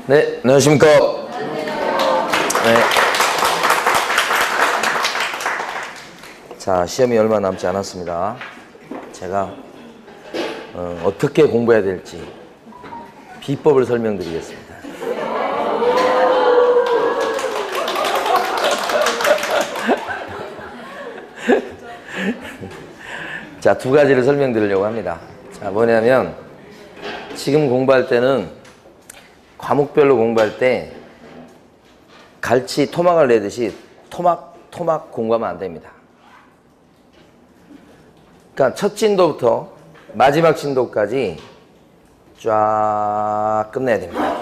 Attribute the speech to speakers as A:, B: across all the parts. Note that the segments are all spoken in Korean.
A: 네, 안녕하십니까. 네. 자, 시험이 얼마 남지 않았습니다. 제가 어떻게 공부해야 될지 비법을 설명드리겠습니다. 자, 두 가지를 설명드리려고 합니다. 자, 뭐냐면 지금 공부할 때는 과목별로 공부할 때 갈치 토막을 내듯이 토막 공부하면 안 됩니다. 그러니까 첫 진도부터 마지막 진도까지 쫙 끝내야 됩니다.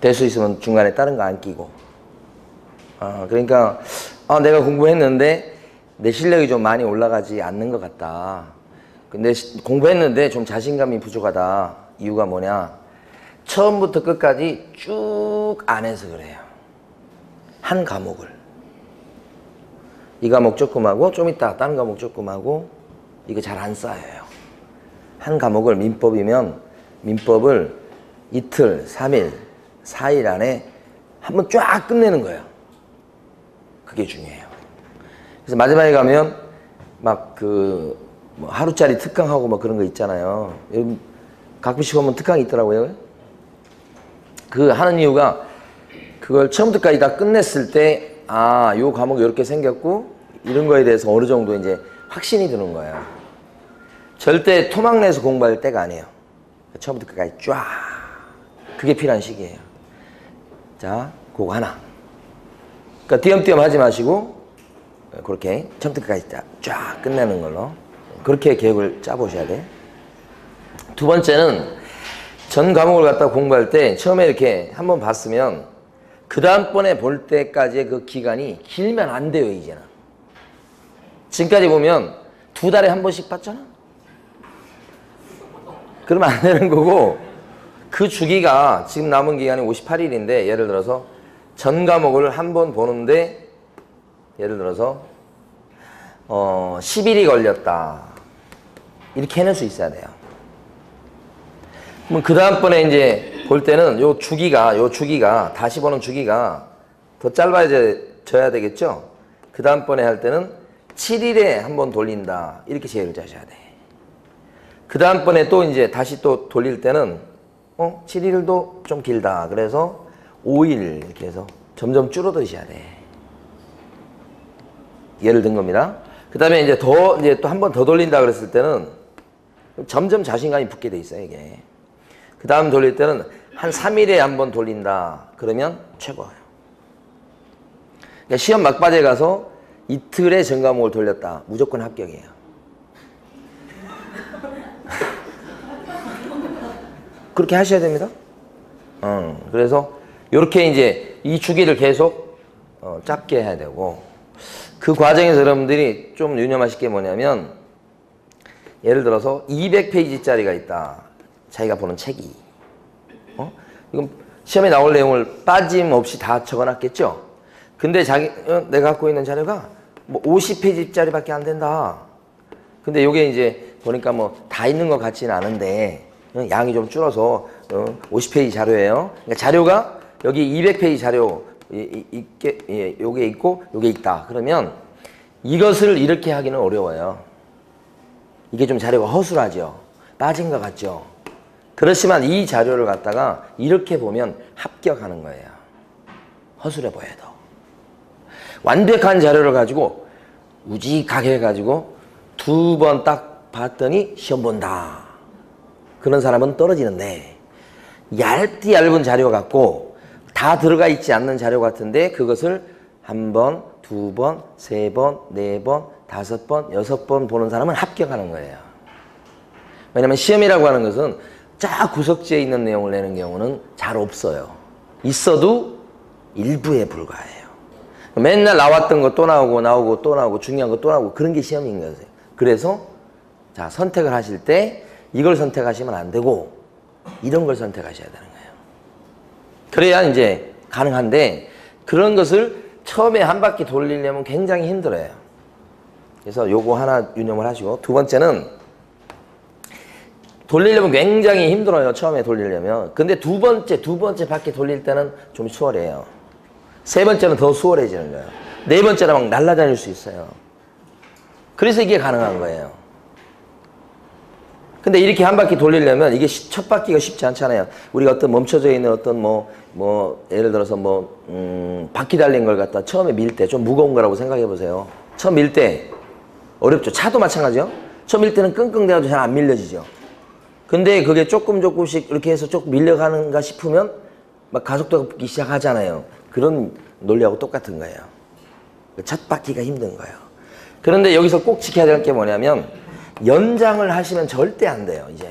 A: 될 수 있으면 중간에 다른 거 안 끼고. 그러니까 내가 공부했는데 내 실력이 좀 많이 올라가지 않는 것 같다. 근데 공부했는데 좀 자신감이 부족하다. 이유가 뭐냐? 처음부터 끝까지 쭉 안 해서 그래요. 한 과목을. 이 과목 조금 하고 좀 이따 다른 과목 조금 하고 이거 잘 안 쌓여요. 한 과목을 민법이면 민법을 이틀, 3일, 4일 안에 한번 쫙 끝내는 거예요. 그게 중요해요. 그래서 마지막에 가면 막 뭐 하루짜리 특강하고 막 그런 거 있잖아요. 가끔씩 보면 특강이 있더라고요. 그 하는 이유가 그걸 처음부터까지 다 끝냈을 때 요 과목이 이렇게 생겼고 이런 거에 대해서 어느 정도 이제 확신이 드는 거예요. 절대 토막 내서 공부할 때가 아니에요. 처음부터 끝까지 쫙. 그게 필요한 시기예요. 자, 그거 하나. 그러니까 띄엄띄엄 하지 마시고 그렇게 처음부터 끝까지 쫙 끝내는 걸로 그렇게 계획을 짜보셔야 돼. 두 번째는 전 과목을 갖다 공부할 때 처음에 이렇게 한번 봤으면 그 다음번에 볼 때까지의 그 기간이 길면 안 돼요. 이제는 지금까지 보면 2달에 한 번씩 봤잖아. 그러면 안 되는 거고, 그 주기가 지금 남은 기간이 58일인데 예를 들어서 전 과목을 한 번 보는데 예를 들어서 10일이 걸렸다. 이렇게 해낼 수 있어야 돼요. 그럼 그 다음번에 이제 볼 때는 요 주기가 다시 보는 주기가 더 짧아져야 되겠죠? 그 다음번에 할 때는 7일에 한 번 돌린다. 이렇게 계획을 짜셔야 돼. 그 다음번에 또 이제 다시 또 돌릴 때는 7일도 좀 길다. 그래서 5일 이렇게 해서 점점 줄어드셔야 돼. 예를 든 겁니다. 그 다음에 이제 또 한 번 더 돌린다 그랬을 때는 점점 자신감이 붙게 돼 있어요, 이게. 그 다음 돌릴 때는 한 3일에 한 번 돌린다. 그러면 최고예요. 그러니까 시험 막바지에 가서 이틀에 전 과목을 돌렸다. 무조건 합격이에요. 그렇게 하셔야 됩니다. 그래서 이렇게 이제 이 주기를 계속 짧게 해야 되고, 그 과정에서 여러분들이 좀 유념하실 게 뭐냐면, 예를 들어서 200페이지짜리가 있다. 자기가 보는 책이. 이건 시험에 나올 내용을 빠짐없이 다 적어놨겠죠? 근데 내가 갖고 있는 자료가 뭐 50페이지짜리밖에 안 된다. 근데 요게 이제 보니까 뭐 다 있는 것 같지는 않은데, 양이 좀 줄어서 50페이지 자료예요. 그러니까 자료가 여기 200페이지 자료 요게 있고 요게 있다. 그러면 이것을 이렇게 하기는 어려워요. 이게 좀 자료가 허술하죠. 빠진 것 같죠. 그렇지만 이 자료를 갖다가 이렇게 보면 합격하는 거예요. 허술해 보여도. 완벽한 자료를 가지고 우직하게 해가지고 2번 딱 봤더니 시험 본다. 그런 사람은 떨어지는데, 얇은 자료 같고 다 들어가 있지 않는 자료 같은데 그것을 1번, 2번, 3번, 4번, 5번, 6번 보는 사람은 합격하는 거예요. 왜냐면 시험이라고 하는 것은 쫙 구석지에 있는 내용을 내는 경우는 잘 없어요. 있어도 일부에 불과해요. 맨날 나왔던 거 또 나오고 또 나오고 중요한 거 또 나오고 그런 게 시험인 거예요. 그래서 자, 선택을 하실 때 이걸 선택하시면 안 되고 이런 걸 선택하셔야 되는 거예요. 그래야 이제 가능한데, 그런 것을 처음에 한 바퀴 돌리려면 굉장히 힘들어요. 그래서 요거 하나 유념을 하시고, 두 번째는 돌리려면 굉장히 힘들어요. 처음에 돌리려면. 근데 두 번째 바퀴 돌릴 때는 좀 수월해요. 세 번째는 더 수월해지는 거예요. 네 번째는 막 날아다닐 수 있어요. 그래서 이게 가능한 거예요. 근데 이렇게 한 바퀴 돌리려면 이게 첫 바퀴가 쉽지 않잖아요. 우리가 어떤 멈춰져 있는 어떤 예를 들어서 바퀴 달린 걸 갖다 처음에 밀 때 좀 무거운 거라고 생각해 보세요. 처음 밀 때 어렵죠. 차도 마찬가지요. 처음 밀 때는 끙끙대가지고 잘 안 밀려지죠. 근데 그게 조금씩 이렇게 해서 조금 밀려가는가 싶으면 막 가속도가 붙기 시작하잖아요. 그런 논리하고 똑같은 거예요. 첫 바퀴가 힘든 거예요. 그런데 여기서 꼭 지켜야 될 게 뭐냐면 연장을 하시면 절대 안 돼요. 이제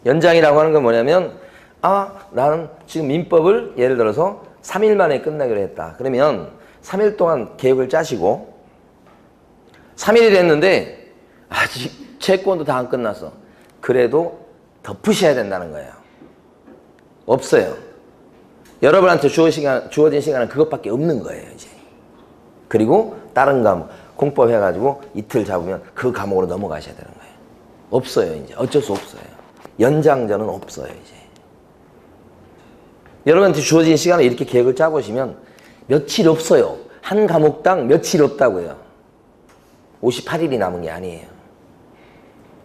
A: 연장이라고 하는 건 뭐냐면 나는 지금 민법을 예를 들어서 3일 만에 끝나기로 했다. 그러면 3일 동안 계획을 짜시고 3일이 됐는데 아직 채권도 다 안 끝났어. 그래도 덮으셔야 된다는 거예요. 없어요. 여러분한테 주어진 시간은 그것밖에 없는 거예요. 이제. 그리고 다른 과목 공법 해가지고 이틀 잡으면 그 과목으로 넘어가셔야 되는 거예요. 없어요. 이제 어쩔 수 없어요. 연장전은 없어요. 이제. 여러분한테 주어진 시간을 이렇게 계획을 짜보시면 며칠 없어요. 한 과목당 며칠 없다고요. 58일이 남은 게 아니에요.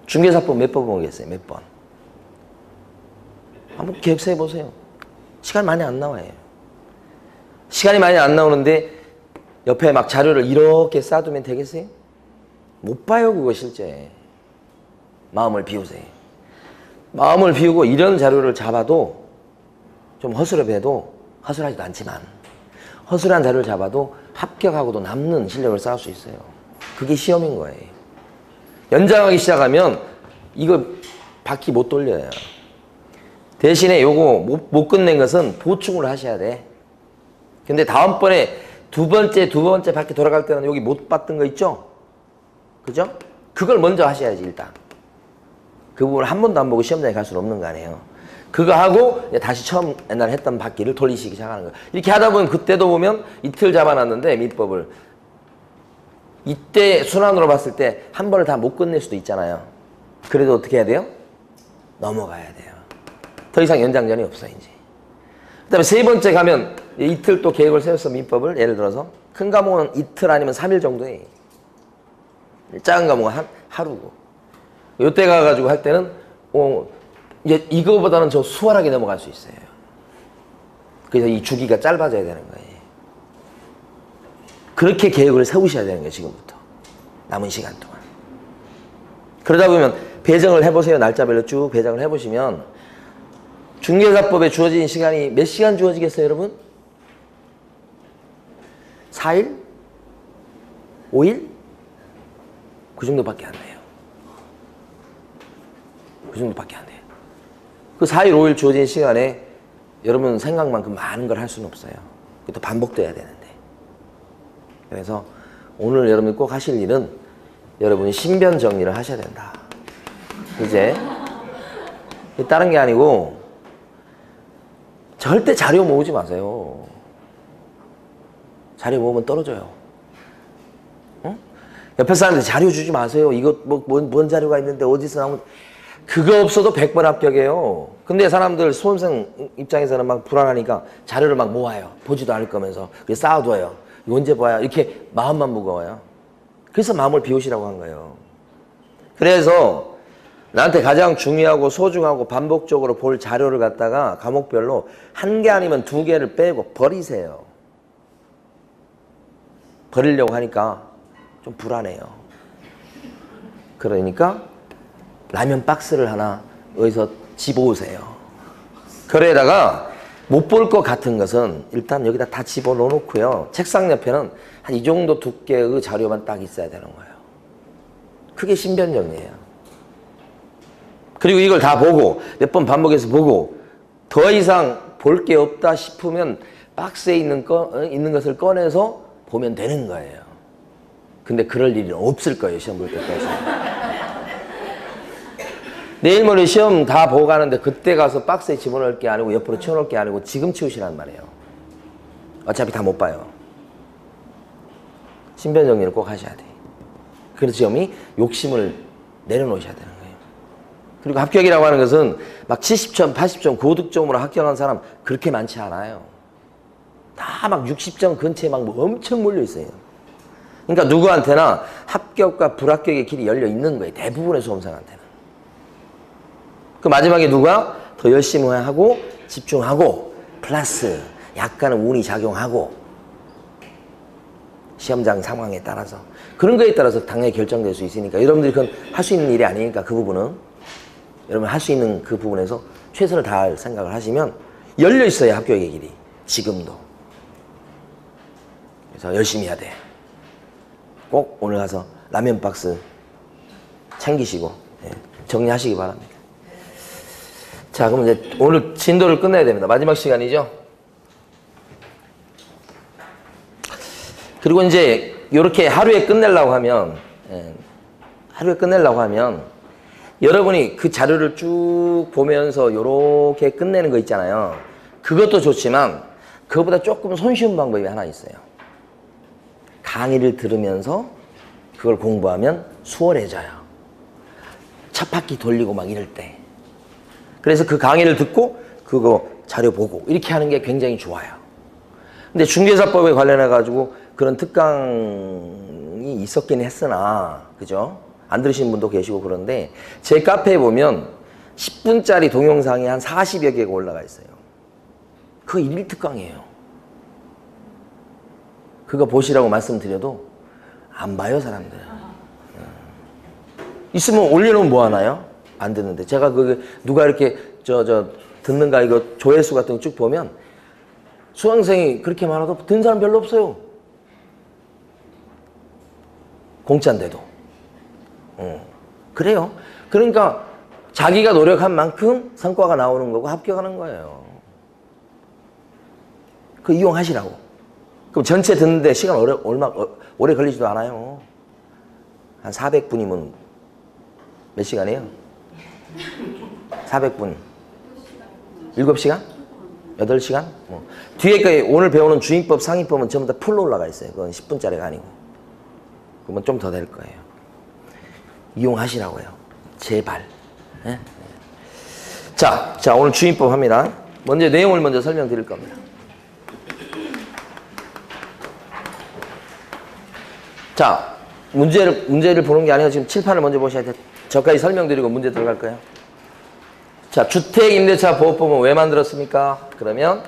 A: 중개사법 몇 번 보겠어요? 몇 번? 한번 계획서 해보세요. 시간 많이 안 나와요. 시간이 많이 안 나오는데 옆에 막 자료를 이렇게 쌓아두면 되겠어요? 못 봐요, 그거 실제. 마음을 비우세요. 마음을 비우고 이런 자료를 잡아도 좀 허술해도 허술하지도 않지만 허술한 자료를 잡아도 합격하고도 남는 실력을 쌓을 수 있어요. 그게 시험인 거예요. 연장하기 시작하면 이거 바퀴 못 돌려요. 대신에 요거 못 끝낸 것은 보충을 하셔야 돼. 근데 다음번에 두 번째 바퀴 돌아갈 때는 여기 못 봤던 거 있죠? 그죠? 그걸 먼저 하셔야지 일단. 그 부분을 한 번도 안 보고 시험장에 갈 수는 없는 거 아니에요. 그거 하고 다시 처음 옛날에 했던 바퀴를 돌리시기 시작하는 거예요. 이렇게 하다 보면 그때도 보면 이틀 잡아놨는데 민법을 이때 순환으로 봤을 때 한 번을 다 못 끝낼 수도 있잖아요. 그래도 어떻게 해야 돼요? 넘어가야 돼요. 더 이상 연장전이 없어요. 이제. 그 다음에 세 번째 가면 이틀 또 계획을 세웠어. 민법을 예를 들어서 큰 과목은 이틀 아니면 3일 정도에 작은 과목은 하루고 요때 가가지고 할 때는 이제 이거보다는 저 수월하게 넘어갈 수 있어요. 그래서 이 주기가 짧아져야 되는 거예요. 그렇게 계획을 세우셔야 되는 거예요. 지금부터 남은 시간 동안. 그러다 보면 배정을 해보세요. 날짜별로 쭉 배정을 해보시면 중개사법에 주어진 시간이 몇 시간 주어지겠어요, 여러분? 4일? 5일? 그 정도밖에 안 돼요. 그 정도밖에 안 돼요. 그 4일, 5일 주어진 시간에 여러분 생각만큼 많은 걸 할 수는 없어요. 또 반복돼야 되는데. 그래서 오늘 여러분이 꼭 하실 일은 여러분이 신변 정리를 하셔야 된다. 이제 다른 게 아니고 절대 자료 모으지 마세요. 자료 모으면 떨어져요. 응? 옆에 사람들 자료 주지 마세요. 이거 뭔 자료가 있는데 어디서 나온 그거 없어도 100번 합격이에요. 근데 사람들 수험생 입장에서는 막 불안하니까 자료를 막 모아요. 보지도 않을 거면서 쌓아둬요. 이거 언제 봐야 이렇게 마음만 무거워요. 그래서 마음을 비우시라고 한 거예요. 그래서 나한테 가장 중요하고 소중하고 반복적으로 볼 자료를 갖다가 과목별로 한 개 아니면 두 개를 빼고 버리세요. 버리려고 하니까 좀 불안해요. 그러니까 라면 박스를 하나 어디서 집어오세요. 그래다가 못 볼 것 같은 것은 일단 여기다 다 집어넣어 놓고요. 책상 옆에는 한 이 정도 두께의 자료만 딱 있어야 되는 거예요. 그게 신변정리예요. 그리고 이걸 다 보고 몇 번 반복해서 보고 더 이상 볼 게 없다 싶으면 박스에 있는 것을 꺼내서 보면 되는 거예요. 근데 그럴 일은 없을 거예요. 시험 볼 때까지. 내일 모레 시험 다 보고 가는데 그때 가서 박스에 집어넣을 게 아니고 옆으로 치워놓을 게 아니고 지금 치우시란 말이에요. 어차피 다 못 봐요. 신변 정리를 꼭 하셔야 돼요. 그래서 시험이 욕심을 내려놓으셔야 되는 거예요. 그리고 합격이라고 하는 것은 막 70점, 80점 고득점으로 합격한 사람 그렇게 많지 않아요. 다 막 60점 근처에 막 뭐 엄청 몰려 있어요. 그러니까 누구한테나 합격과 불합격의 길이 열려 있는 거예요. 대부분의 수험생한테는. 그 마지막에 누가 더 열심히 하고 집중하고 플러스 약간은 운이 작용하고 시험장 상황에 따라서 그런 거에 따라서 당연히 결정될 수 있으니까 여러분들이 그건 할 수 있는 일이 아니니까 그 부분은 여러분 할 수 있는 그 부분에서 최선을 다할 생각을 하시면 열려 있어요. 합격의 길이 지금도. 그래서 열심히 해야 돼. 꼭 오늘 가서 라면 박스 챙기시고 정리하시기 바랍니다. 자, 그럼 이제 오늘 진도를 끝내야 됩니다. 마지막 시간이죠. 그리고 이제 이렇게 하루에 끝내려고 하면 여러분이 그 자료를 쭉 보면서 이렇게 끝내는 거 있잖아요. 그것도 좋지만 그것보다 조금 손쉬운 방법이 하나 있어요. 강의를 들으면서 그걸 공부하면 수월해져요. 첫 바퀴 돌리고 막 이럴 때. 그래서 그 강의를 듣고 그거 자료 보고 이렇게 하는 게 굉장히 좋아요. 근데 중개사법에 관련해 가지고 그런 특강이 있었긴 했으나 그죠? 안 들으신 분도 계시고 그런데 제 카페에 보면 10분짜리 동영상이 한 40여 개가 올라가 있어요. 그거 일일 특강이에요. 그거 보시라고 말씀드려도 안 봐요, 사람들. 있으면 올려놓으면 뭐 하나요? 안 듣는데. 제가 그 누가 이렇게 듣는가 이거 조회수 같은 거 쭉 보면 수강생이 그렇게 많아도 듣는 사람 별로 없어요. 공짜인데도. 그래요. 그러니까 자기가 노력한 만큼 성과가 나오는 거고 합격하는 거예요. 그 이용하시라고. 그럼 전체 듣는데 시간 오래 걸리지도 않아요. 한 400분이면 몇 시간이에요? 400분. 7시간? 8시간? 뒤에 그 오늘 배우는 주임법, 상임법은 전부 다 풀로 올라가 있어요. 그건 10분짜리가 아니고. 그러면 좀 더 될 거예요. 이용하시라고요. 제발. 네? 자, 오늘 주임법 합니다. 먼저 내용을 먼저 설명드릴 겁니다. 자, 문제를 보는 게 아니라 지금 칠판을 먼저 보셔야 돼요. 저까지 설명드리고 문제 들어갈 거예요. 자, 주택임대차보호법은 왜 만들었습니까? 그러면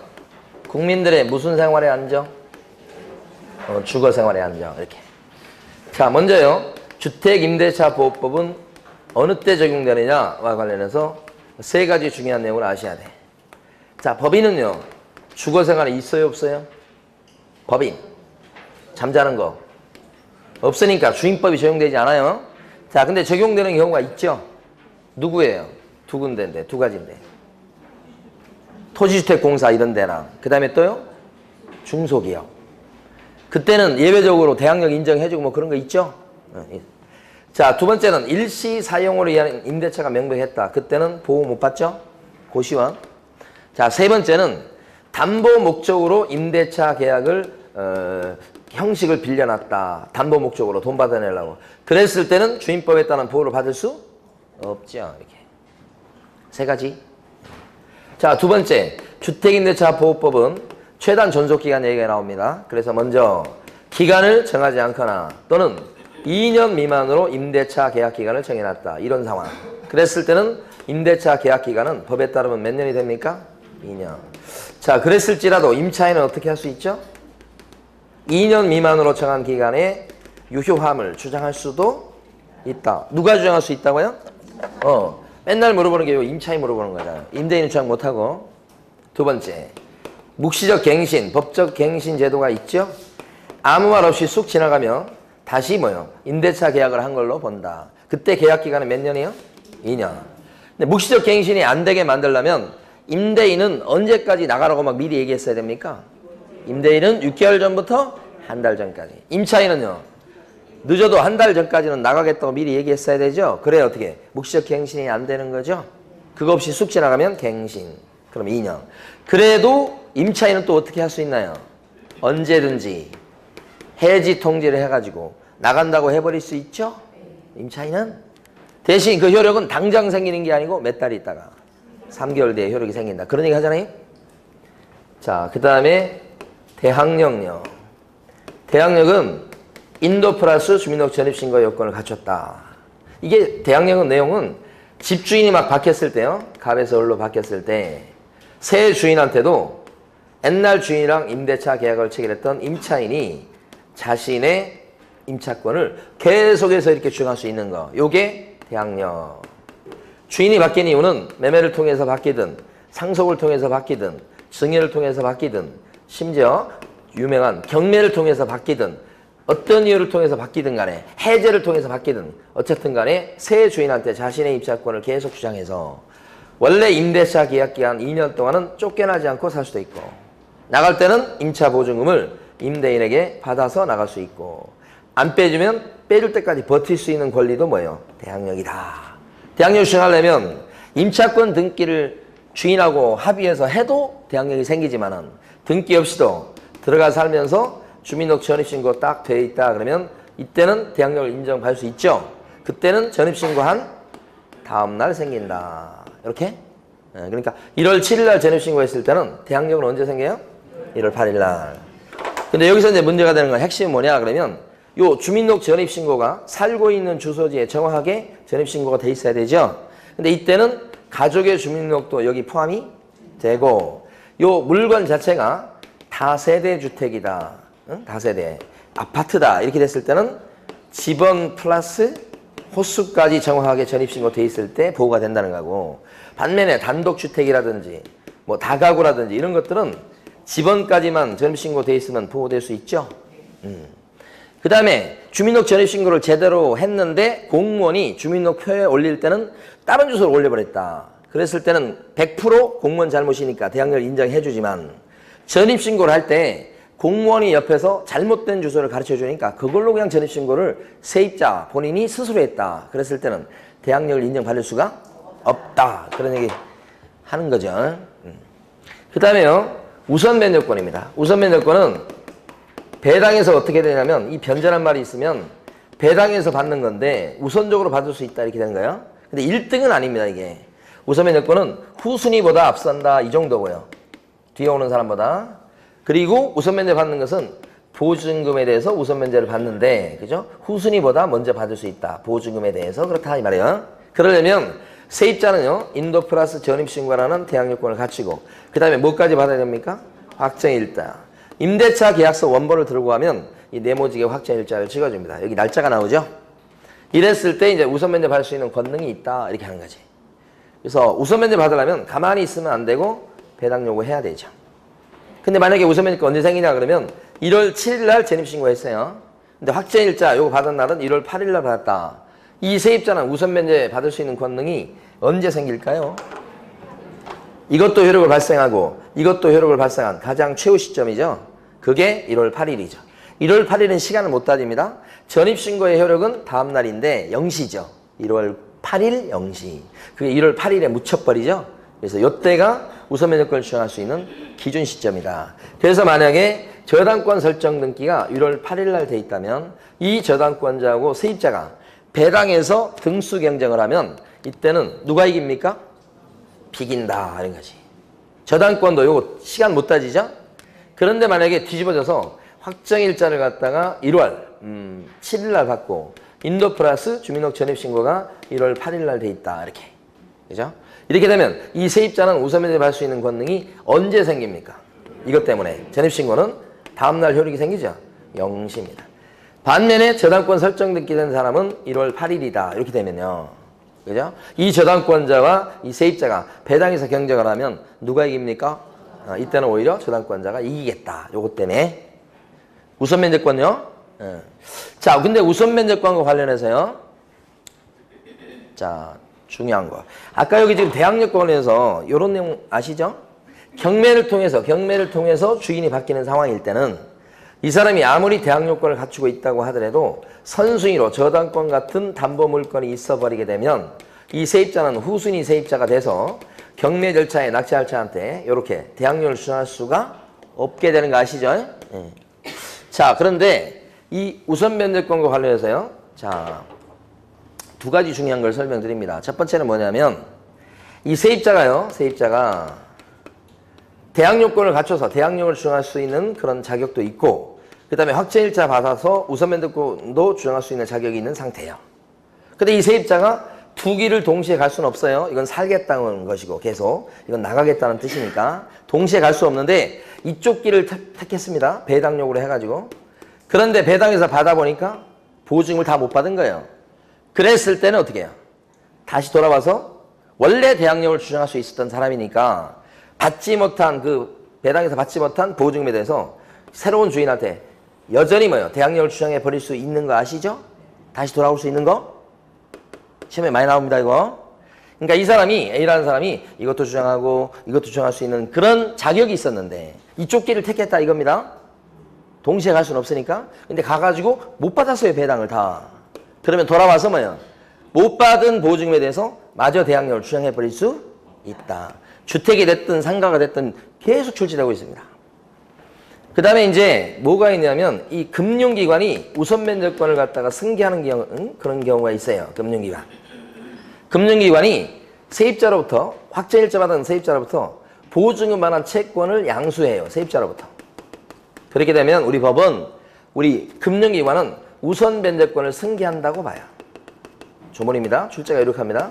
A: 국민들의 무슨 생활의 안정? 주거 생활의 안정. 이렇게. 자, 먼저요. 주택임대차보호법은 어느 때 적용되느냐와 관련해서 세 가지 중요한 내용을 아셔야 돼. 자, 법인은요. 주거 생활에 있어요, 없어요? 법인. 잠자는 거. 없으니까 주임법이 적용되지 않아요. 자, 근데 적용되는 경우가 있죠. 누구예요? 두 군데인데, 두 가지인데. 토지주택공사 이런 데랑 그 다음에 또요? 중소기업. 그때는 예외적으로 대항력 인정해주고 뭐 그런 거 있죠. 자, 두 번째는 일시 사용으로 위한 임대차가 명백했다. 그때는 보호 못 받죠. 고시원. 자, 세 번째는 담보 목적으로 임대차 계약을 형식을 빌려놨다. 담보 목적으로 돈 받아내려고. 그랬을 때는 주임법에 따른 보호를 받을 수 없죠. 이렇게. 세 가지. 자, 두 번째. 주택임대차보호법은 최단 존속기간 얘기가 나옵니다. 그래서 먼저 기간을 정하지 않거나 또는 2년 미만으로 임대차 계약기간을 정해놨다. 이런 상황. 그랬을 때는 임대차 계약기간은 법에 따르면 몇 년이 됩니까? 2년. 자, 그랬을지라도 임차인은 어떻게 할 수 있죠? 2년 미만으로 정한 기간에 유효함을 주장할 수도 있다. 누가 주장할 수 있다고요? 맨날 물어보는 게 임차인 물어보는 거잖아요. 임대인은 주장 못하고. 두 번째, 묵시적 갱신, 법적 갱신 제도가 있죠? 아무 말 없이 쑥 지나가면 다시 뭐요? 임대차 계약을 한 걸로 본다. 그때 계약 기간은 몇 년이요? 2년. 근데 묵시적 갱신이 안 되게 만들려면 임대인은 언제까지 나가라고 막 미리 얘기했어야 됩니까? 임대인은 6개월 전부터 한 달 전까지. 임차인은요? 늦어도 한 달 전까지는 나가겠다고 미리 얘기했어야 되죠? 그래 어떻게? 묵시적 갱신이 안 되는 거죠? 그거 없이 쑥 지나가면 갱신. 그럼 2년. 그래도 임차인은 또 어떻게 할 수 있나요? 언제든지 해지 통지를 해가지고 나간다고 해버릴 수 있죠? 임차인은 대신 그 효력은 당장 생기는 게 아니고 몇 달 있다가 3개월 뒤에 효력이 생긴다. 그런 얘기 하잖아요. 자, 그 다음에 대항력요. 대항력은 인도 플러스 주민등록 전입신고 요건을 갖췄다. 이게 대항력은 내용은 집주인이 막 바뀌었을 때요. 갑에서 을로 바뀌었을 때 새 주인한테도 옛날 주인이랑 임대차 계약을 체결했던 임차인이 자신의 임차권을 계속해서 이렇게 주장할 수 있는 거. 요게 대항력. 주인이 바뀐 이유는 매매를 통해서 바뀌든 상속을 통해서 바뀌든 증여를 통해서 바뀌든 심지어 유명한 경매를 통해서 바뀌든 어떤 이유를 통해서 바뀌든 간에 해제를 통해서 바뀌든 어쨌든 간에 새 주인한테 자신의 임차권을 계속 주장해서 원래 임대차 계약 기간 2년 동안은 쫓겨나지 않고 살 수도 있고 나갈 때는 임차 보증금을 임대인에게 받아서 나갈 수 있고 안 빼주면 빼줄 때까지 버틸 수 있는 권리도 뭐예요? 대항력이다. 대항력을 주장하려면 임차권 등기를 주인하고 합의해서 해도 대항력이 생기지만은 등기 없이도 들어가 살면서 주민등록 전입신고 딱 돼 있다 그러면 이때는 대항력을 인정받을 수 있죠. 그때는 전입신고한 다음날 생긴다. 이렇게? 그러니까 1월 7일 날 전입신고했을 때는 대항력은 언제 생겨요? 1월 8일 날. 근데 여기서 이제 문제가 되는 건 핵심이 뭐냐 그러면 요 주민등록 전입신고가 살고 있는 주소지에 정확하게 전입신고가 돼 있어야 되죠. 근데 이때는 가족의 주민등록도 여기 포함이 되고 요 물건 자체가 다세대 주택이다. 응? 다세대. 아파트다. 이렇게 됐을 때는 집원 플러스 호수까지 정확하게 전입신고 돼 있을 때 보호가 된다는 거고 반면에 단독주택이라든지 뭐 다가구라든지 이런 것들은 집원까지만 전입신고 돼 있으면 보호될 수 있죠. 그 다음에 주민등록 전입신고를 제대로 했는데 공무원이 주민등록표에 올릴 때는 다른 주소를 올려버렸다. 그랬을 때는 100% 공무원 잘못이니까 대항력을 인정해주지만 전입신고를 할 때 공무원이 옆에서 잘못된 주소를 가르쳐주니까 그걸로 그냥 전입신고를 세입자 본인이 스스로 했다. 그랬을 때는 대항력을 인정받을 수가 없다. 그런 얘기 하는 거죠. 그 다음에요. 우선 면접권입니다. 우선 면접권은 배당에서 어떻게 되냐면 이 변전한 말이 있으면 배당에서 받는 건데 우선적으로 받을 수 있다 이렇게 되는 거예요. 근데 1등은 아닙니다. 이게. 우선 면접권은 후순위보다 앞선다 이 정도고요. 뒤에 오는 사람보다. 그리고 우선 면제 받는 것은 보증금에 대해서 우선 면제를 받는데 그죠? 후순위보다 먼저 받을 수 있다. 보증금에 대해서 그렇다 이 말이에요. 그러려면 세입자는요. 인도 플러스 전입신고라는 대항력권을 갖추고 그 다음에 뭐까지 받아야 됩니까? 확정일자. 임대차 계약서 원본을 들고 가면 이 네모지게 확정일자를 찍어줍니다. 여기 날짜가 나오죠? 이랬을 때 이제 우선 면제 받을 수 있는 권능이 있다 이렇게 하는 거지. 그래서 우선 면제 받으려면 가만히 있으면 안 되고 배당 요구해야 되죠. 근데 만약에 우선 면제가 언제 생기냐 그러면 1월 7일 날 전입신고했어요. 근데 확정일자 요거 받은 날은 1월 8일 날 받았다. 이 세입자는 우선 면제 받을 수 있는 권능이 언제 생길까요? 이것도 효력을 발생하고 이것도 효력을 발생한 가장 최후 시점이죠. 그게 1월 8일이죠. 1월 8일은 시간을 못 따집니다. 전입신고의 효력은 다음 날인데 0시죠. 1월 8일 0시. 그게 1월 8일에 묻혀버리죠. 그래서 이때가 우선 면접권을 주장할 수 있는 기준 시점이다. 그래서 만약에 저당권 설정 등기가 1월 8일 날 돼 있다면 이 저당권자하고 세입자가 배당해서 등수 경쟁을 하면 이때는 누가 이깁니까? 비긴다 이런 거지. 저당권도 요거 시간 못 따지죠? 그런데 만약에 뒤집어져서 확정일자를 갖다가 1월 7일 날 받고 인도 플러스 주민등록 전입신고가 1월 8일 날 돼 있다 이렇게. 그죠? 이렇게 되면 이 세입자는 우선 면제 받을 수 있는 권능이 언제 생깁니까? 이것 때문에 전입신고는 다음날 효력이 생기죠. 0시입니다. 반면에 저당권 설정 등기된 사람은 1월 8일이다. 이렇게 되면요. 그죠? 이 저당권자와 이 세입자가 배당에서 경쟁을 하면 누가 이깁니까? 이때는 오히려 저당권자가 이기겠다. 요것 때문에. 우선 면제권요. 자, 근데 우선 면제권과 관련해서요. 자, 중요한 거. 아까 여기 지금 대항력과 관련해서 이런 내용 아시죠? 경매를 통해서 주인이 바뀌는 상황일 때는 이 사람이 아무리 대항력권을 갖추고 있다고 하더라도 선순위로 저당권 같은 담보물건이 있어버리게 되면 이 세입자는 후순위 세입자가 돼서 경매 절차에 낙찰자한테 이렇게 대항력을 주장할 수가 없게 되는 거 아시죠? 네. 자, 그런데 이 우선 면제권과 관련해서요. 자, 두 가지 중요한 걸 설명드립니다. 첫 번째는 뭐냐면 이 세입자가요. 세입자가 대항 요건을 갖춰서 대항력을 주장할 수 있는 그런 자격도 있고 그 다음에 확정일자 받아서 우선변제권도 주장할 수 있는 자격이 있는 상태예요. 근데 이 세입자가 두 길을 동시에 갈 수는 없어요. 이건 살겠다는 것이고 계속 이건 나가겠다는 뜻이니까 동시에 갈 수 없는데 이쪽 길을 택했습니다. 배당력으로 해가지고. 그런데 배당에서 받아보니까 보증금을 다 못 받은 거예요. 그랬을 때는 어떻게 해요? 다시 돌아와서 원래 대항력을 주장할 수 있었던 사람이니까 받지 못한 배당에서 받지 못한 보증금에 대해서 새로운 주인한테 여전히 뭐예요? 대항력을 주장해 버릴 수 있는 거 아시죠? 다시 돌아올 수 있는 거? 시험에 많이 나옵니다, 이거. 그러니까 이 사람이, A라는 사람이 이것도 주장하고 이것도 주장할 수 있는 그런 자격이 있었는데 이쪽 길을 택했다 이겁니다. 동시에 갈 수는 없으니까. 근데 가가지고 못 받았어요, 배당을 다. 그러면 돌아와서 뭐예요? 못 받은 보증금에 대해서 마저 대항력을 주장해 버릴 수 있다. 주택이 됐든 상가가 됐든 계속 출제되고 있습니다. 그 다음에 이제 뭐가 있냐면 이 금융기관이 우선변제권을 갖다가 승계하는 그런 경우가 있어요. 금융기관이 세입자로부터 확정일자 받은 세입자로부터 보증금만한 채권을 양수해요. 세입자로부터. 그렇게 되면 우리 법은 우리 금융기관은 우선변제권을 승계한다고 봐요. 조문입니다. 출제가 이렇게 합니다.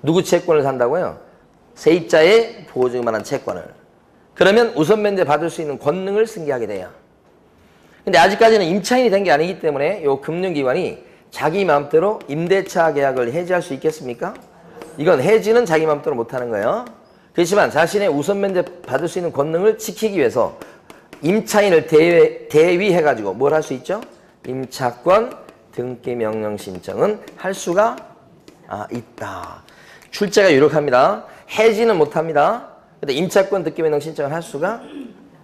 A: 누구 채권을 산다고요? 세입자의 보증금만한 채권을. 그러면 우선변제 받을 수 있는 권능을 승계하게 돼요. 근데 아직까지는 임차인이 된 게 아니기 때문에 이 금융기관이 자기 마음대로 임대차 계약을 해지할 수 있겠습니까? 이건 해지는 자기 마음대로 못하는 거예요. 그렇지만 자신의 우선변제 받을 수 있는 권능을 지키기 위해서 임차인을 대위해가지고 뭘 할 수 있죠? 임차권 등기명령 신청은 할 수가 있다. 출제가 유력합니다. 해지는 못합니다. 근데 임차권 등기명령 신청을 할 수가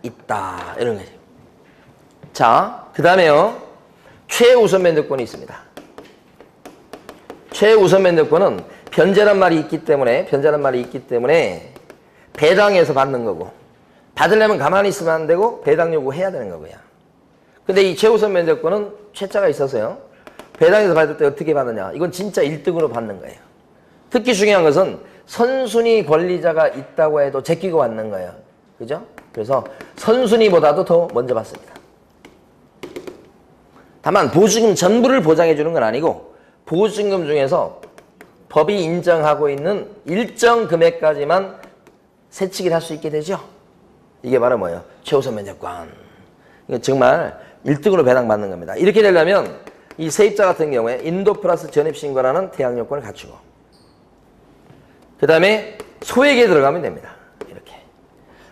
A: 있다. 이런 거죠. 자, 그 다음에요. 최우선 변제권이 있습니다. 최우선 변제권은 변제란 말이 있기 때문에 배당해서 받는 거고 받으려면 가만히 있으면 안 되고 배당 요구해야 되는 거고요. 근데 이 최우선 변제권은 최자가 있어서요. 배당해서 받을 때 어떻게 받느냐. 이건 진짜 1등으로 받는 거예요. 특히 중요한 것은 선순위 권리자가 있다고 해도 제끼고 받는 거예요. 그죠? 그래서 선순위보다도 더 먼저 받습니다. 다만 보증금 전부를 보장해 주는 건 아니고 보증금 중에서 법이 인정하고 있는 일정 금액까지만 세칙을 할 수 있게 되죠. 이게 바로 뭐예요? 최우선 변제권. 이거 정말 1등으로 배당받는 겁니다. 이렇게 되려면 이 세입자 같은 경우에 인도 플러스 전입신고라는 대항력권을 갖추고 그 다음에 소액에 들어가면 됩니다. 이렇게.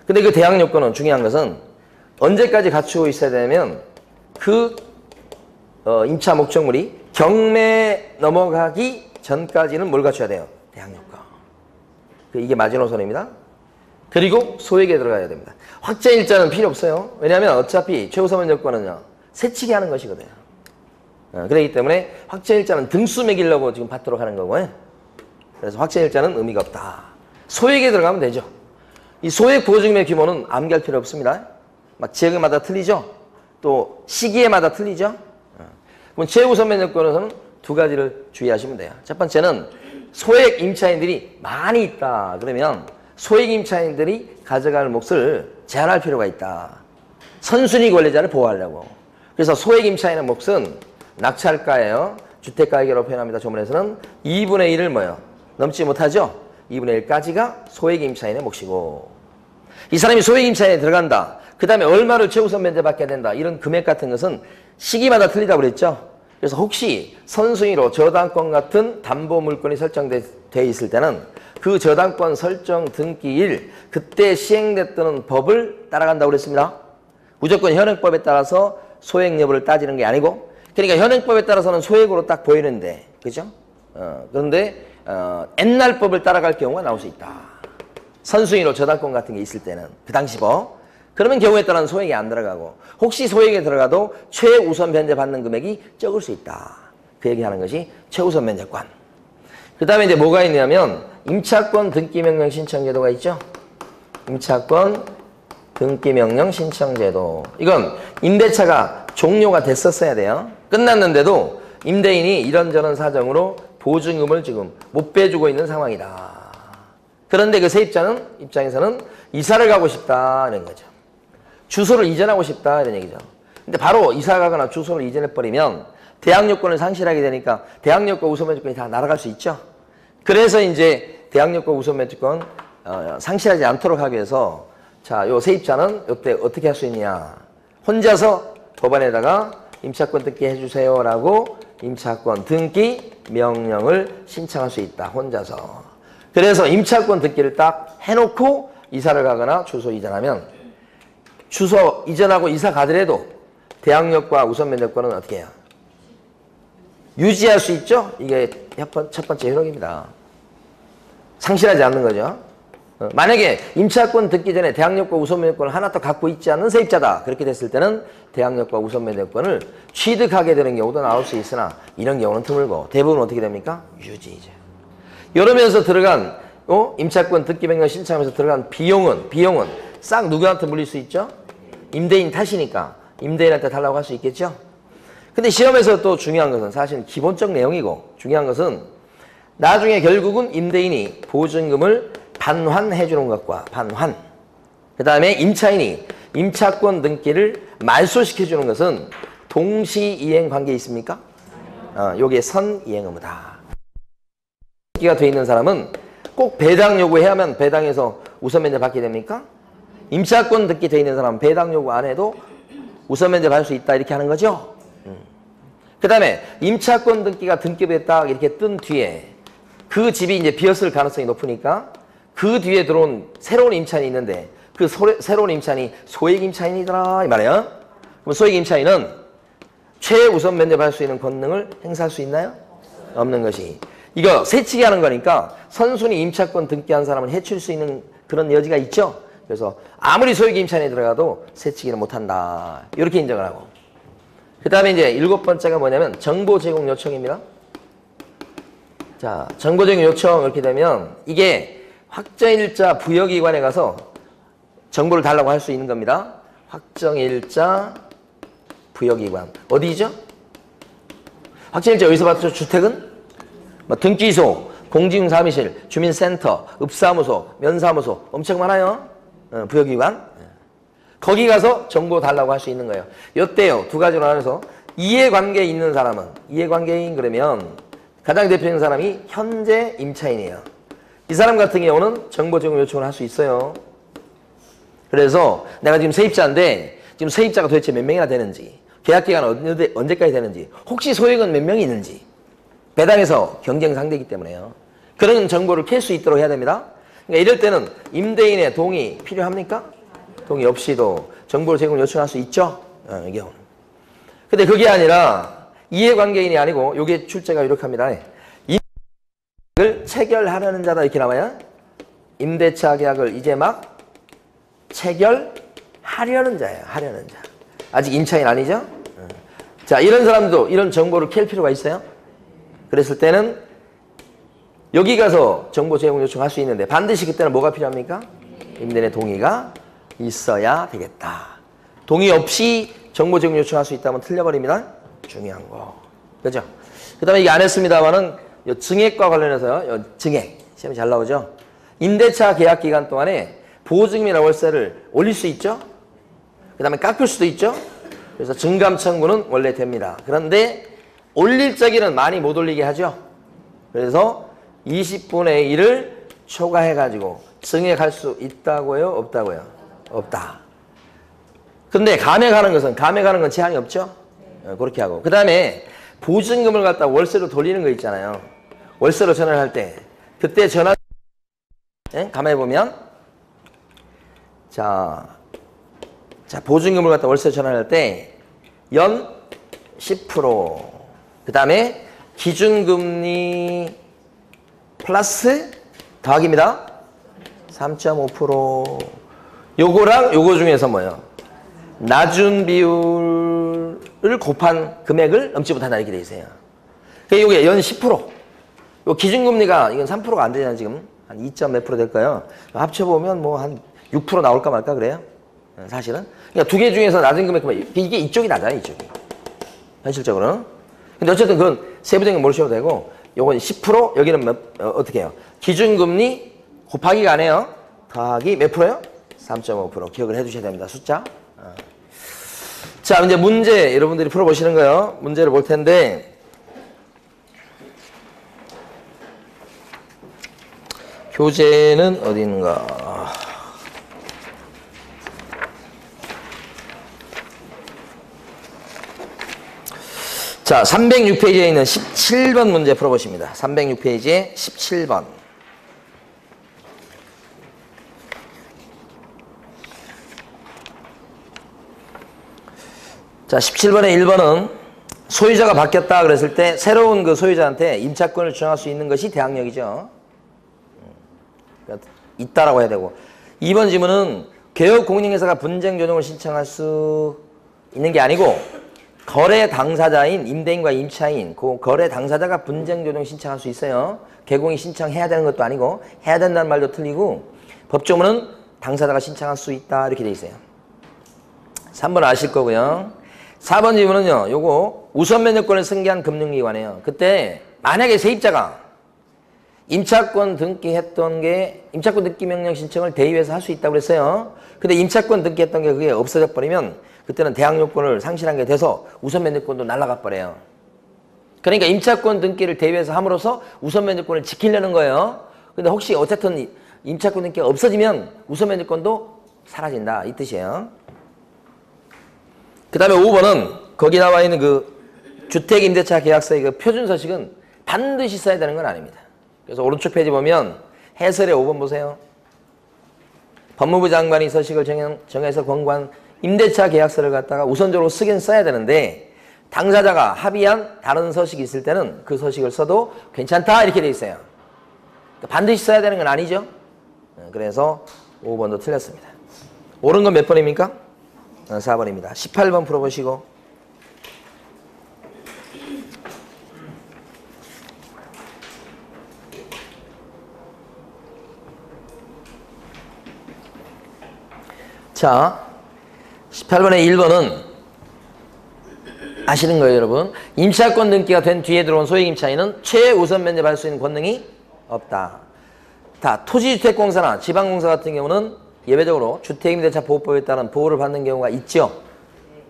A: 근데 그 대항력권은 중요한 것은 언제까지 갖추고 있어야 되냐면 임차 목적물이 경매 넘어가기 전까지는 뭘 갖춰야 돼요? 대항력권. 이게 마지노선입니다. 그리고 소액에 들어가야 됩니다. 확정일자는 필요 없어요. 왜냐하면 어차피 최우선 변제권은요. 세치게 하는 것이거든요. 그렇기 때문에 확정일자는 등수 매기려고 지금 받도록 하는 거고요. 그래서 확정일자는 의미가 없다. 소액에 들어가면 되죠. 이 소액 보증금의 규모는 암기할 필요 없습니다. 막 지역마다 틀리죠. 또 시기에마다 틀리죠. 그럼 최우선 변제권에서는 두 가지를 주의하시면 돼요. 첫 번째는 소액 임차인들이 많이 있다. 그러면 소액 임차인들이 가져갈 몫을 제한할 필요가 있다. 선순위 권리자를 보호하려고. 그래서 소액 임차인의 몫은 낙찰가예요. 주택가액으로 표현합니다. 조문에서는 2분의 1을 뭐예요? 넘지 못하죠? 2분의 1까지가 소액 임차인의 몫이고 이 사람이 소액 임차인에 들어간다. 그 다음에 얼마를 최우선 변제받게 된다. 이런 금액 같은 것은 시기마다 틀리다고 그랬죠? 그래서 혹시 선순위로 저당권 같은 담보 물건이 설정돼 있을 때는 그 저당권 설정 등기일 그때 시행됐던 법을 따라간다고 그랬습니다. 무조건 현행법에 따라서 소액 여부를 따지는 게 아니고 그러니까 현행법에 따라서는 소액으로 딱 보이는데 그죠? 그런데 옛날 법을 따라갈 경우가 나올 수 있다. 선순위로 저당권 같은 게 있을 때는 그 당시 법 그러면 경우에 따라서는 소액이 안 들어가고 혹시 소액에 들어가도 최우선 변제 받는 금액이 적을 수 있다. 그 얘기하는 것이 최우선 변제권. 그 다음에 이제 뭐가 있냐면 임차권 등기명령 신청제도가 있죠. 임차권 등기명령 신청제도. 이건 임대차가 종료가 됐었어야 돼요. 끝났는데도 임대인이 이런저런 사정으로 보증금을 지금 못 빼주고 있는 상황이다. 그런데 그 세입자는 입장에서는 이사를 가고 싶다 이런 거죠. 주소를 이전하고 싶다 이런 얘기죠. 근데 바로 이사 가거나 주소를 이전해버리면 대항 요건을 상실하게 되니까 대항 요건 우선 면제권이 다 날아갈 수 있죠. 그래서 이제 대항 요건 우선 면제권 상실하지 않도록 하기 위해서 자, 요 세입자는 이때 어떻게 할 수 있냐. 혼자서 법원에다가 임차권 등기 해주세요라고 임차권 등기 명령을 신청할 수 있다. 혼자서. 그래서 임차권 등기를 딱 해놓고 이사를 가거나 주소 이전하면 주소 이전하고 이사 가더라도 대항력과 우선 면제권은 어떻게 해요? 유지할 수 있죠? 이게 첫 번째 효력입니다. 상실하지 않는 거죠. 만약에 임차권 듣기 전에 대항력과 우선 면제권을 하나 더 갖고 있지 않는 세입자다. 그렇게 됐을 때는 대항력과 우선 면제권을 취득하게 되는 경우도 나올 수 있으나 이런 경우는 드물고 대부분 어떻게 됩니까? 유지이죠. 이러면서 들어간 임차권 듣기 명령 신청하면서 들어간 비용은 싹 누구한테 물릴 수 있죠? 임대인 탓이니까 임대인한테 달라고 할 수 있겠죠? 근데 시험에서 또 중요한 것은 사실 기본적 내용이고 중요한 것은 나중에 결국은 임대인이 보증금을 반환해 주는 것과 반환 그 다음에 임차인이 임차권 등기를 말소시켜 주는 것은 동시이행 관계에 있습니까? 요게 선이행 의무다. 등기가 돼 있는 사람은 꼭 배당 요구해야만 배당에서 우선 면제 받게 됩니까? 임차권 등기 돼 있는 사람은 배당 요구 안 해도 우선 면제 받을 수 있다 이렇게 하는 거죠. 그 다음에 임차권 등기가 등기됐다 이렇게 뜬 뒤에 그 집이 이제 비었을 가능성이 높으니까 그 뒤에 들어온 새로운 임차인이 있는데 그 새로운 임차인이 소액 임차인이더라 이 말이에요. 그럼 소액 임차인은 최우선 면제 받을 수 있는 권능을 행사할 수 있나요? 없는 것이. 이거 새치기 하는 거니까 선순위 임차권 등기한 사람을 해칠 수 있는 그런 여지가 있죠. 그래서 아무리 소액 임차인이 들어가도 새치기는 못한다. 이렇게 인정을 하고. 그 다음에 이제 7번째가 뭐냐면 정보 제공 요청입니다. 자, 정보 제공 요청 이렇게 되면 이게 확정일자 부여기관에 가서 정보를 달라고 할 수 있는 겁니다. 확정일자 부여기관. 어디죠? 확정일자 어디서 받죠? 주택은? 뭐 등기소, 공직사무실, 주민센터, 읍사무소, 면사무소 엄청 많아요. 부여기관. 거기 가서 정보 달라고 할 수 있는 거예요. 이때요. 두 가지로 나눠서 이해관계에 있는 사람은 이해관계인 그러면 가장 대표적인 사람이 현재 임차인이에요. 이 사람 같은 경우는 정보 제공 요청을 할 수 있어요. 그래서 내가 지금 세입자인데 지금 세입자가 도대체 몇 명이나 되는지 계약기간은 언제까지 되는지 혹시 소액은 몇 명이 있는지 배당에서 경쟁 상대이기 때문에요. 그런 정보를 캘 수 있도록 해야 됩니다. 그러니까 이럴 때는 임대인의 동의 필요합니까? 동의 없이도 정보를 제공 요청할 수 있죠. 이 경우는. 근데 그게 아니라 이해관계인이 아니고 이게 출제가 이렇게 합니다. 임대차계약을 체결하려는 자다 이렇게 나와요. 임대차 계약을 이제 막 체결하려는 자예요. 하려는 자. 아직 임차인 아니죠? 자, 이런 사람도 이런 정보를 캘 필요가 있어요. 그랬을 때는 여기 가서 정보 제공 요청할 수 있는데 반드시 그때는 뭐가 필요합니까? 임대인의 동의가 있어야 되겠다. 동의 없이 정보 제공 요청할 수 있다면 틀려버립니다. 중요한 거. 그죠? 그 다음에 이게 안 했습니다만은 증액과 관련해서요. 증액. 시험이 잘 나오죠? 임대차 계약 기간 동안에 보증금이나 월세를 올릴 수 있죠? 그 다음에 깎을 수도 있죠? 그래서 증감 청구는 원래 됩니다. 그런데 올릴 적에는 많이 못 올리게 하죠? 그래서 20분의 1을 초과해가지고 증액할 수 있다고요? 없다고요? 없다. 근데 감액하는 건 제한이 없죠? 그렇게 하고. 그 다음에 보증금을 갖다 월세로 돌리는 거 있잖아요. 월세로 전환을 할 때. 그때 전환, 가만히 보면. 자, 보증금을 갖다 월세로 전환할 때, 연 10%. 그 다음에 기준금리 플러스 더하기입니다. 3.5%. 요거랑 요거 중에서 뭐예요? 낮은 비율을 곱한 금액을 넘지 못한다 이렇게 돼 있어요. 그러니까 요게 연 10%. 요 기준금리가 이건 3%가 안 되잖아요, 지금. 한 2점 몇 프로 될까요? 합쳐보면 뭐 한 6% 나올까 말까 그래요? 사실은. 그러니까 두 개 중에서 낮은 금액, 이게 이쪽이 낮아요, 이쪽이. 현실적으로는. 근데 어쨌든 그건 세부적인 걸 모르셔도 되고, 요건 10%, 여기는 어떻게 해요? 기준금리 곱하기가 안 해요. 더하기 몇 프로요? 3.5% 기억을 해두셔야 됩니다. 숫자. 자, 이제 문제 여러분들이 풀어보시는 거예요. 문제를 볼 텐데, 교재는 어디 있는가? 자, 306페이지에 있는 17번 문제 풀어보십니다. 306페이지에 17번. 자, 17번의 1번은 소유자가 바뀌었다 그랬을 때 새로운 그 소유자한테 임차권을 주장할 수 있는 것이 대항력이죠. 그러니까 있다라고 해야 되고. 2번 지문은 개업 공인중개사가 분쟁 조정을 신청할 수 있는 게 아니고 거래 당사자인 임대인과 임차인, 그 거래 당사자가 분쟁 조정 신청할 수 있어요. 개공이 신청해야 되는 것도 아니고 해야 된다는 말도 틀리고 법조문은 당사자가 신청할 수 있다 이렇게 돼 있어요. 3번 아실 거고요. 4번 질문은요. 요거 우선 면역권을 승계한 금융기관이에요. 그때 만약에 세입자가 임차권 등기했던 게 임차권 등기 명령 신청을 대의회에서 할 수 있다고 그랬어요. 근데 임차권 등기했던 게 그게 없어져 버리면 그때는 대항력권을 상실한 게 돼서 우선 면역권도 날아가 버려요. 그러니까 임차권 등기를 대의회에서 함으로써 우선 면역권을 지키려는 거예요. 근데 혹시 어쨌든 임차권 등기가 없어지면 우선 면역권도 사라진다 이 뜻이에요. 그 다음에 5번은 거기 나와 있는 그 주택임대차 계약서의 그 표준서식은 반드시 써야 되는 건 아닙니다. 그래서 오른쪽 페이지 보면 해설의 5번 보세요. 법무부 장관이 서식을 정해서 권고한 임대차 계약서를 갖다가 우선적으로 쓰긴 써야 되는데 당사자가 합의한 다른 서식이 있을 때는 그 서식을 써도 괜찮다 이렇게 돼 있어요. 그러니까 반드시 써야 되는 건 아니죠. 그래서 5번도 틀렸습니다. 옳은 건 몇 번입니까? 4번입니다. 18번 풀어보시고. 자, 18번의 1번은 아시는 거예요, 여러분. 임차권 등기가 된 뒤에 들어온 소액임차인은 최우선 면제받을 수 있는 권능이 없다. 다 토지주택공사나 지방공사 같은 경우는 예외적으로 주택임대차 보호법에 따른 보호를 받는 경우가 있죠.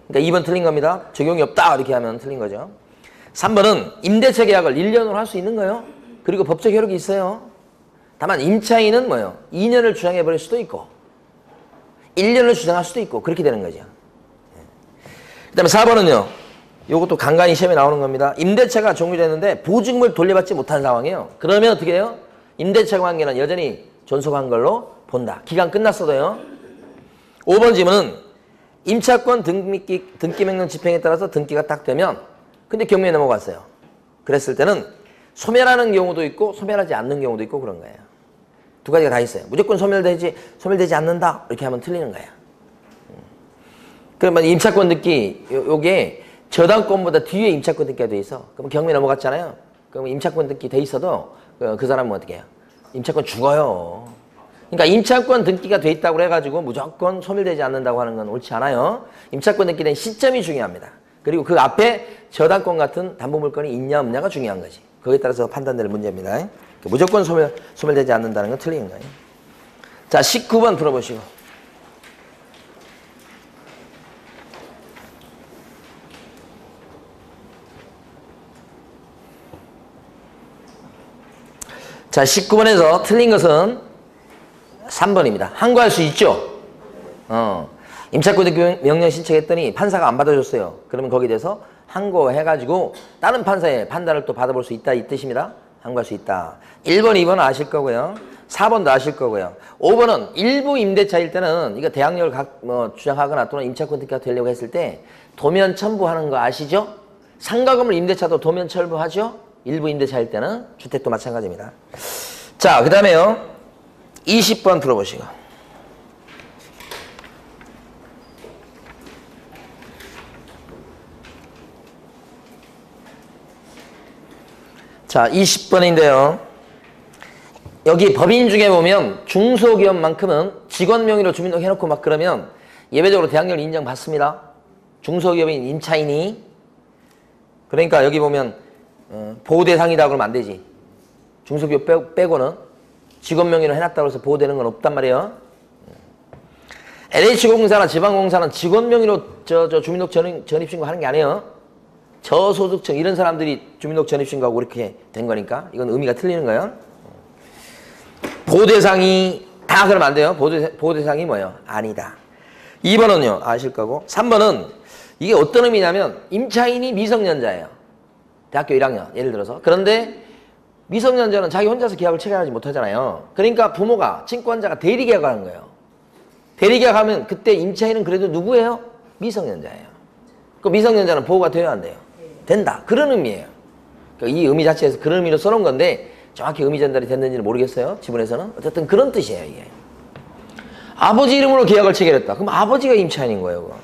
A: 그러니까 2번 틀린 겁니다. 적용이 없다 이렇게 하면 틀린 거죠. 3번은 임대차 계약을 1년으로 할 수 있는 거예요. 그리고 법적 효력이 있어요. 다만 임차인은 뭐예요? 2년을 주장해버릴 수도 있고 1년을 주장할 수도 있고 그렇게 되는 거죠. 그 다음에 4번은요. 이것도 간간히 시험에 나오는 겁니다. 임대차가 종료됐는데 보증금을 돌려받지 못한 상황이에요. 그러면 어떻게 해요? 임대차 관계는 여전히 존속한 걸로 본다. 기간 끝났어도요. 5번 질문은 임차권 등기 명령 집행에 따라서 등기가 딱 되면 근데 경매에 넘어갔어요. 그랬을 때는 소멸하는 경우도 있고 소멸하지 않는 경우도 있고 그런 거예요. 두 가지가 다 있어요. 무조건 소멸되지 않는다 이렇게 하면 틀리는 거예요. 그러면 임차권 등기 요게 저당권보다 뒤에 임차권 등기가 돼 있어. 그럼 경매 넘어갔잖아요. 그럼 임차권 등기 돼 있어도 그 사람은 어떻게 해요? 임차권 죽어요. 그러니까 임차권 등기가 돼 있다고 해가지고 무조건 소멸되지 않는다고 하는 건 옳지 않아요. 임차권 등기된 시점이 중요합니다. 그리고 그 앞에 저당권 같은 담보물건이 있냐 없냐가 중요한 거지. 거기에 따라서 판단될 문제입니다. 무조건 소멸되지 않는다는 건 틀린 거예요. 자, 19번 들어보시고. 자, 19번에서 틀린 것은 3번입니다. 항고할 수 있죠? 임차권 등기 명령 신청했더니 판사가 안 받아줬어요. 그러면 거기에 대해서 항고해가지고 다른 판사의 판단을 또 받아볼 수 있다 이 뜻입니다. 항고할 수 있다. 1번, 2번은 아실 거고요. 4번도 아실 거고요. 5번은 일부 임대차일 때는 이거 대항력을 주장하거나 또는 임차권 등기가 되려고 했을 때 도면 첨부하는 거 아시죠? 상가건물 임대차도 도면 첨부하죠? 일부 임대차일 때는 주택도 마찬가지입니다. 자, 그 다음에요. 20번 들어보시고. 자, 20번인데요. 여기 법인 중에 보면 중소기업만큼은 직원 명의로 주민등록 해놓고 막 그러면 예외적으로 대항력을 인정받습니다. 중소기업인 임차인이. 그러니까 여기 보면 보호대상이다 그러면 안 되지. 중소기업 빼고는 직원 명의로 해놨다고 해서 보호되는 건 없단 말이에요. LH공사나 지방공사는 직원 명의로 주민등록 전입신고 하는 게 아니에요. 저소득층 이런 사람들이 주민등록 전입신고하고 이렇게 된 거니까 이건 의미가 틀리는 거예요. 보호대상이 다 그러면 안 돼요. 보호대상이 뭐예요? 아니다. 2번은요. 아실 거고. 3번은 이게 어떤 의미냐면 임차인이 미성년자예요. 대학교 1학년 예를 들어서. 그런데 미성년자는 자기 혼자서 계약을 체결하지 못하잖아요. 그러니까 부모가 친권자가 대리계약을 하는 거예요. 대리계약하면 그때 임차인은 그래도 누구예요? 미성년자예요. 그 미성년자는 보호가 돼야 안 돼요? 된다. 그런 의미예요. 그러니까 이 의미 자체에서 그런 의미로 써놓은 건데 정확히 의미 전달이 됐는지는 모르겠어요. 지문에서는. 어쨌든 그런 뜻이에요. 이게. 아버지 이름으로 계약을 체결했다. 그럼 아버지가 임차인인 거예요. 그거.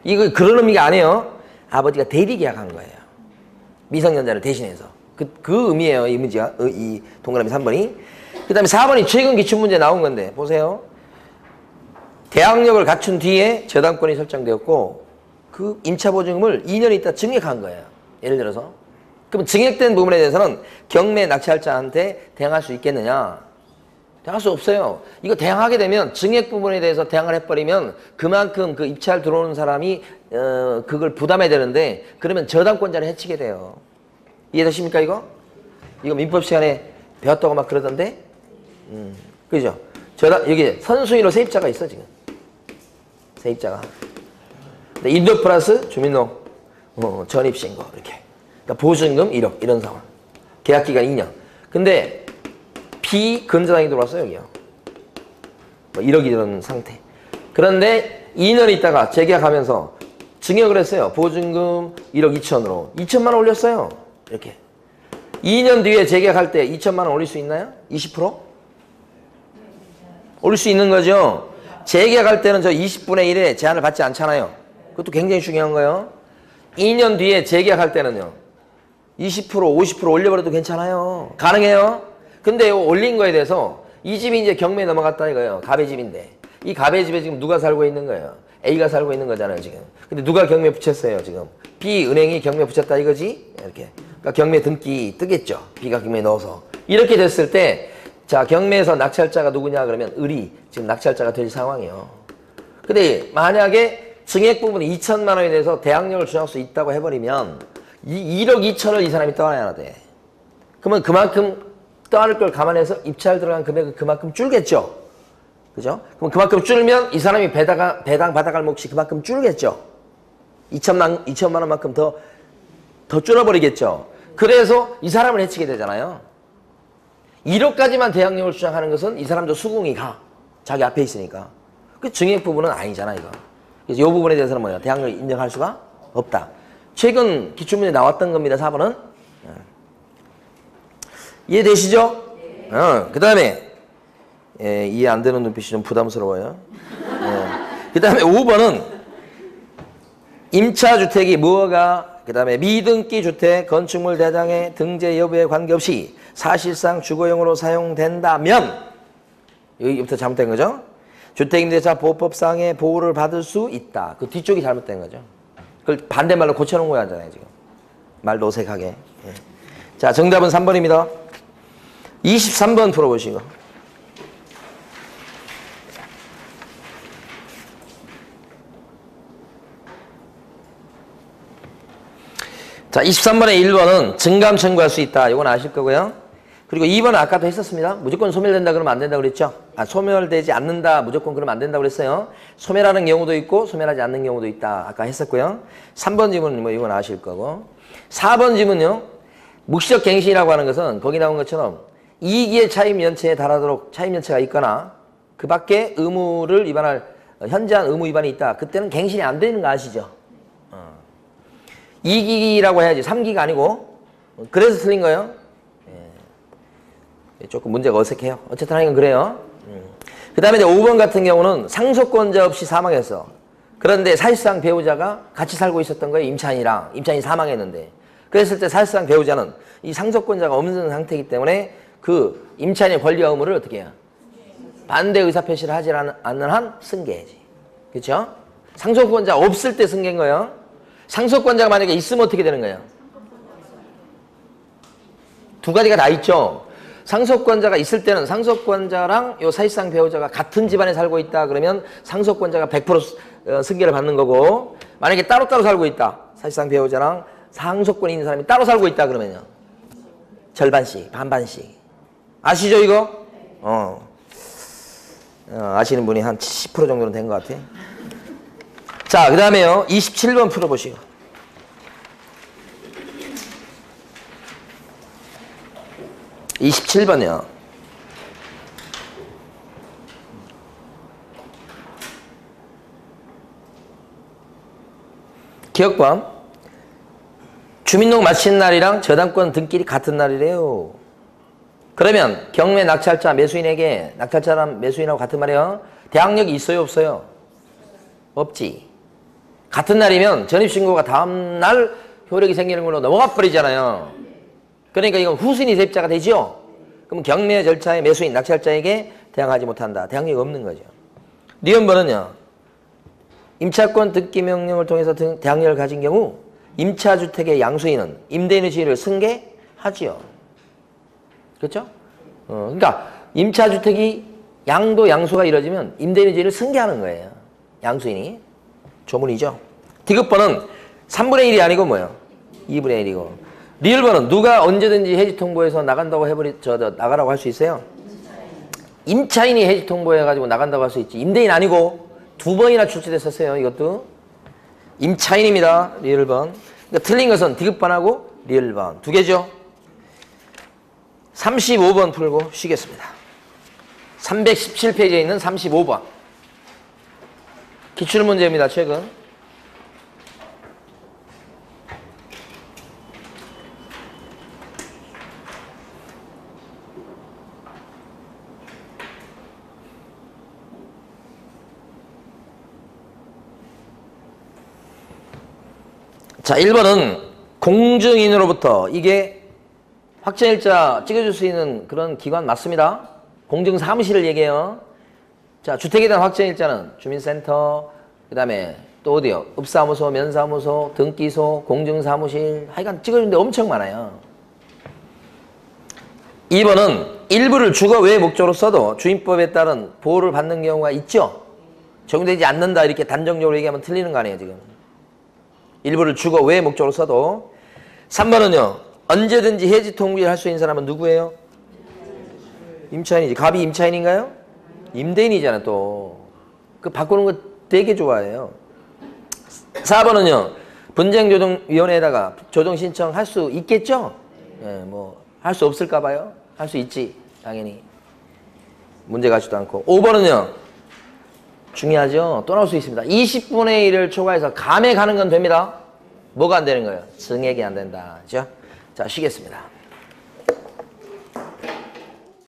A: 이거 그런 의미가 아니에요. 아버지가 대리계약한 거예요. 미성년자를 대신해서. 그 의미예요. 이 문제가. 이 동그라미 3번이. 그 다음에 4번이 최근 기출문제 나온 건데 보세요. 대항력을 갖춘 뒤에 저당권이 설정되었고 그 임차보증금을 2년 있다 증액한 거예요. 예를 들어서. 그럼 증액된 부분에 대해서는 경매 낙찰자한테 대항할 수 있겠느냐? 대항할 수 없어요. 이거 대항하게 되면 증액 부분에 대해서 대항을 해버리면 그만큼 그 입찰 들어오는 사람이 그걸 부담해야 되는데 그러면 저당권자를 해치게 돼요. 이해되십니까 이거? 이거 민법 시간에 배웠다고 막 그러던데? 그죠? 여기 선순위로 세입자가 있어 지금. 세입자가. 인도 플러스 주민등록 전입신고 이렇게. 그러니까 보증금 1억 이런 상황. 계약기간 2년. 근데 비근저당이 들어왔어요 여기요. 뭐 1억 이런 상태. 그런데 2년 있다가 재계약하면서 증액을 했어요. 보증금 1억 2천으로. 2천만 원 올렸어요. 이렇게. 2년 뒤에 재계약할 때 2천만 원 올릴 수 있나요? 20%? 올릴 수 있는 거죠. 재계약할 때는 저 20분의 1에 제한을 받지 않잖아요. 그것도 굉장히 중요한 거예요. 2년 뒤에 재계약할 때는요. 20%, 50% 올려버려도 괜찮아요. 가능해요. 근데 올린 거에 대해서 이 집이 이제 경매에 넘어갔다 이거예요. 갑의 집인데. 이 갑의 집에 지금 누가 살고 있는 거예요? A가 살고 있는 거잖아요, 지금. 근데 누가 경매 붙였어요, 지금? B 은행이 경매 붙였다 이거지? 이렇게. 그러니까 경매 등기 뜨겠죠. B가 경매에 넣어서. 이렇게 됐을 때 자, 경매에서 낙찰자가 누구냐 그러면 을이 지금 낙찰자가 될 상황이에요. 근데 만약에 증액 부분이 2천만 원에 대해서 대항력을 주장할 수 있다고 해버리면 1억 2천을 이 사람이 떠나야 돼. 그러면 그만큼 떠날 걸 감안해서 입찰 들어간 금액은 그만큼 줄겠죠. 그죠? 그럼 그만큼 줄면 이 사람이 배당 받아갈 몫이 그만큼 줄겠죠. 2천만 원만큼 더 줄어버리겠죠. 그래서 이 사람을 해치게 되잖아요. 1억까지만 대항력을 주장하는 것은 이 사람도 수긍이 가. 자기 앞에 있으니까. 그 증액 부분은 아니잖아, 이거. 그래서 이 부분에 대해서는 뭐야? 대항력을 인정할 수가 없다. 최근 기출문제 나왔던 겁니다, 4번은. 이해되시죠? 그 다음에, 이해 안 되는 눈빛이 좀 부담스러워요. 그 다음에 5번은 임차주택이 뭐가, 그 다음에 미등기 주택 건축물 대장의 등재 여부에 관계없이 사실상 주거용으로 사용된다면 여기부터 잘못된 거죠. 주택임대차 보호법상의 보호를 받을 수 있다. 그 뒤쪽이 잘못된 거죠. 그걸 반대말로 고쳐놓은 거야 하잖아요 지금. 말도 어색하게. 자, 정답은 3번입니다. 23번 풀어보시고. 자, 23번의 1번은 증감 청구할 수 있다. 이건 아실 거고요. 그리고 2번은 아까도 했었습니다. 무조건 소멸된다 그러면 안 된다고 그랬죠. 소멸되지 않는다. 무조건 그러면 안 된다고 그랬어요. 소멸하는 경우도 있고 소멸하지 않는 경우도 있다. 아까 했었고요. 3번 지문은 뭐 이건 아실 거고. 4번 지문요. 묵시적 갱신이라고 하는 것은 거기 나온 것처럼 2기의 차임 연체에 달하도록 차임 연체가 있거나 그 밖에 의무를 위반할 현저한 의무 위반이 있다. 그때는 갱신이 안 되는 거 아시죠? 2기라고 해야지 3기가 아니고. 그래서 틀린 거예요. 조금 문제가 어색해요. 어쨌든 하여간 그래요. 그 다음에 이제 5번 같은 경우는 상속권자 없이 사망했어. 그런데 사실상 배우자가 같이 살고 있었던 거예요. 임차인이랑. 임차인이 사망했는데. 그랬을 때 사실상 배우자는 이 상속권자가 없는 상태이기 때문에 그 임차인의 권리와 의무를 어떻게 해요? 반대 의사표시를 하지 않는 한 승계해야지. 그렇죠? 상속권자 없을 때 승계인 거예요. 상속권자가 만약에 있으면 어떻게 되는 거예요? 두 가지가 다 있죠. 상속권자가 있을 때는 상속권자랑 요 사실상 배우자가 같은 집안에 살고 있다 그러면 상속권자가 100% 승계를 받는 거고, 만약에 따로따로 살고 있다, 사실상 배우자랑 상속권이 있는 사람이 따로 살고 있다 그러면요, 절반씩, 반반씩. 아시죠 이거? 아시는 분이 한 70% 정도는 된 것 같아. 자, 그 다음에요 27번 풀어보시고. (27번이요) 기억번. 주민등록 마친 날이랑 저당권 등기일이 같은 날이래요. 그러면 경매 낙찰자 매수인에게, 낙찰자랑 매수인하고 같은 말이에요. 대항력이 있어요 없어요? 없지. 같은 날이면 전입신고가 다음날 효력이 생기는 걸로 넘어가 버리잖아요. 그러니까 이건 후순위 세입자가 되죠. 그럼 경매 절차에 매수인, 낙찰자에게 대항하지 못한다. 대항력이 없는 거죠. 니은번은요, 임차권 등기 명령을 통해서 대항력을 가진 경우 임차주택의 양수인은 임대인의 지위를 승계하지요. 그렇죠? 그러니까 임차주택이 양도 양수가 이루어지면 임대인의 지위를 승계하는 거예요. 양수인이. 조문이죠. 디귿번은 3분의 1이 아니고 뭐예요? 2분의 1이고. 리을번은 누가 언제든지 해지 통보해서 나간다고 나가라고 할 수 있어요? 임차인이 해지 통보해가지고 나간다고 할 수 있지. 임대인 아니고 두 번이나 출제됐었어요. 이것도 임차인입니다. 리을번. 그러니까 틀린 것은 디귿번하고 리을번 두 개죠. 35번 풀고 쉬겠습니다. 317페이지에 있는 35번 기출문제입니다. 최근. 자, 1번은 공증인으로부터, 이게 확정일자 찍어줄 수 있는 그런 기관 맞습니다. 공증사무실을 얘기해요. 자, 주택에 대한 확정일자는 주민센터, 그 다음에 또 어디요? 읍사무소, 면사무소, 등기소, 공증사무실, 하여간 찍어주는 데 엄청 많아요. 2번은 일부를 주거 외 목적으로 써도 주임법에 따른 보호를 받는 경우가 있죠. 적용되지 않는다 이렇게 단정적으로 얘기하면 틀리는 거 아니에요 지금. 일부를 주거 외 목적으로 써도. 3번은요, 언제든지 해지 통지를 할 수 있는 사람은 누구예요? 임차인이지. 갑이 임차인인가요? 임대인이잖아 또. 그 바꾸는 거 되게 좋아해요. 4번은요, 분쟁조정위원회에다가 조정 신청할 수 있겠죠? 예, 뭐 할 수 없을까 봐요. 할 수 있지 당연히. 문제 가지도 않고. 5번은요, 중요하죠. 또 나올 수 있습니다. 20분의 1을 초과해서 감에 가는 건 됩니다. 뭐가 안 되는 거예요? 증액이 안 된다. 그죠? 자, 쉬겠습니다.